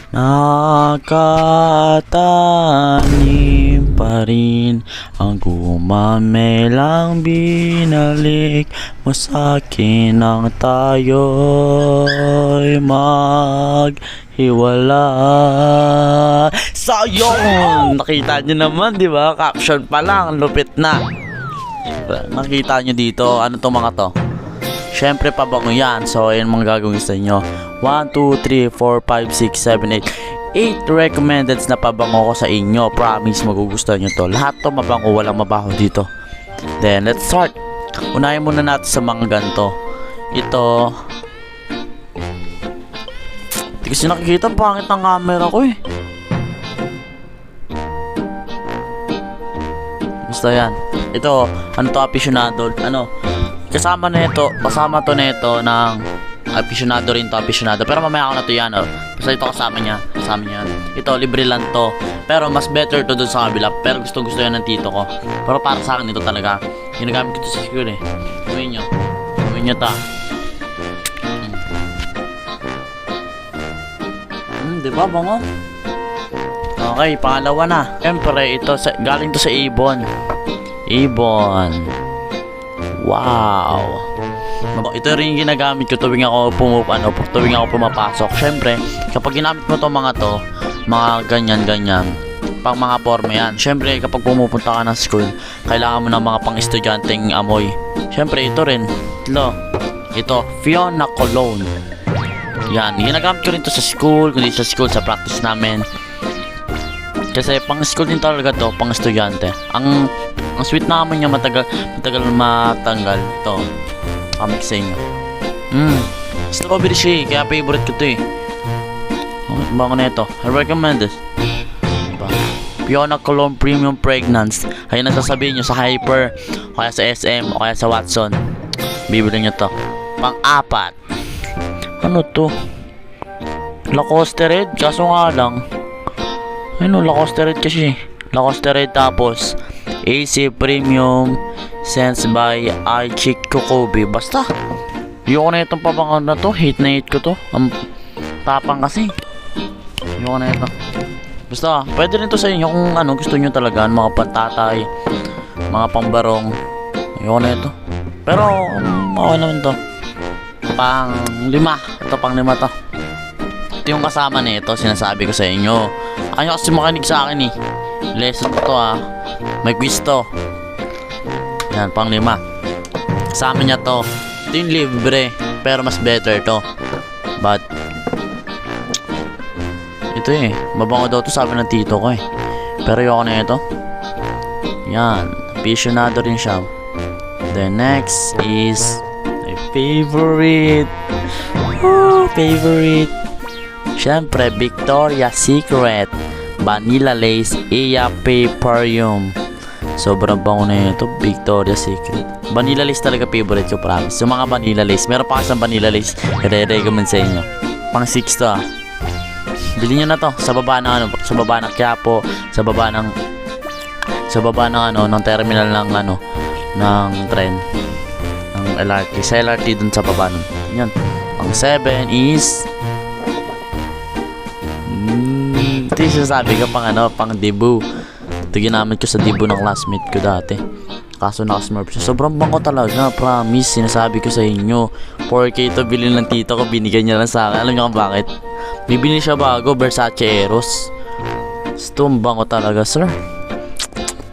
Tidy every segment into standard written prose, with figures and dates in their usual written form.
Nakatanim pa rin ang gumamelang binalik mo sa'kin nang tayo'y maghiwala. So yun, nakita nyo naman, di ba? Caption pa lang, lupit na. Nakita nyo dito, ano to mga to? Syempre pabango yan. So ayun mga gagawin sa inyo. 1, 2, 3, 4, 5, 6, 7, 8 recommended na pabango ko sa inyo. Promise magugustuhan nyo to. Lahat to mabango, walang mabaho dito. Then let's start. Unahin muna natin sa mga ganito. Ito, hindi kasi nakikita, pangit ang camera ko eh. Basta yan. Ito, ano to, aficionado. Ano, kasama to nito ng aficionado rin to, aficionado. Pero mamaya ako na to yan, oh. Basta ito kasama niya. Ito, libre lang to. Pero mas better to dun sa kabila. Pero gusto yan ng tito ko. Pero para sa akin ito talaga. Ginagamit ko to sa school eh. Gawin nyo ta. Diba bango? Okay, pangalawa na. Siyempre, ito, galing to sa Ibon. Wow. Ito rin yung ginagamit ko tuwing ako pumapasok. Siyempre, kapag ginamit mo to mga ganyan, pang mga forma yan. Siyempre, kapag pumupunta ka ng school, kailangan mo ng mga pang-estudyanteng amoy. Siyempre, ito rin. Ito, Fiona Cologne. Yan, ginagamit ko rin to sa school, kundi sa practice namin. Kasi pang school din talaga to, pang estudyante. Ang sweet naman niya, matagal matanggal. Ito, mix sa inyo. Strawberry siya, kaya favorite ko to eh. Bango na ito, I recommend this. Fiona Cologne Premium Fragrance. Ayun ang sasabihin nyo sa Hyper, o kaya sa SM, o kaya sa Watson. Bibili nyo to. Pang-apat, ano to? Lacoste Red, kaso nga lang, ano, Lacoste Red kasi. Lacoste Red, tapos AC Premium Scents by iChick Kokobe. Basta ayoko na itong pabangan na to. Hate ko to. Ang tapang kasi. Ayoko na ito. Basta pwede rin to sa inyo kung ano gusto nyo talaga. Mga pantatay, mga pambarong. Ayoko na ito. Pero okay naman to. Pang-5. Ito pang-5 to. Ito yung kasama nito, sinasabi ko sa inyo. Ayaw kasi makinig sa akin eh. Lesson to may quiz to. Yan, pang-5. Kasama niya to. Ito yung libre, pero mas better to. But ito eh, mabango daw to, sabi ng tito ko eh. Pero ayoko na ito. Yan, aficionado rin siya. The next is my favorite. Siyempre, Victoria's Secret Vanilla Lace EAP Perfume. Sobrang bango na ito, Victoria's Secret. Vanilla Lace talaga favorite ko, promise. Yung mga Vanilla Lace, meron pa kasang Vanilla Lace, i-recommend sa inyo. Pang 6 to Bili nyo na to sa baba ng Quiapo, sa baba ng terminal ng tren, ng LRT. Sa LRT dun sa baba nun. Yan. Pang 7 is ito yung sinasabi ko, pang debut. Ito ginamit ko sa debut ng classmate ko dati. Kaso naka-smurf siya. Sobrang bango talaga, promise. Sinasabi ko sa inyo, 4K to bilhin ng tito ko, binigay niya lang sa akin. Alam niyo kung bakit? Bibili siya bago, Versace Eros. Ito ang bango talaga, sir.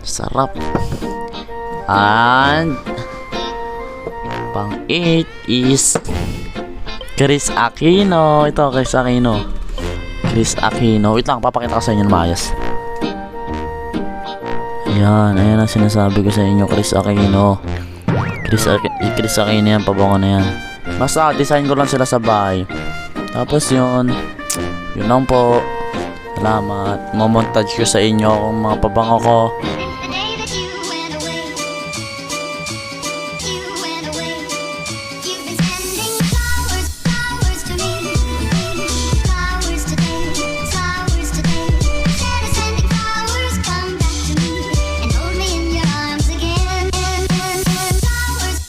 Sarap. And pang 8 is Chris Aquino. Ito, Chris Aquino. Wait lang, papakita ko sa inyo ng maayos. Yan, ayan ang sinasabi ko sa inyo, Chris Aquino. Chris Aquino yan, pabango na yan. Basta, design ko lang sila sa bahay. Tapos yun lang po. Salamat. Mamontage ko sa inyo kung mga pabango ko.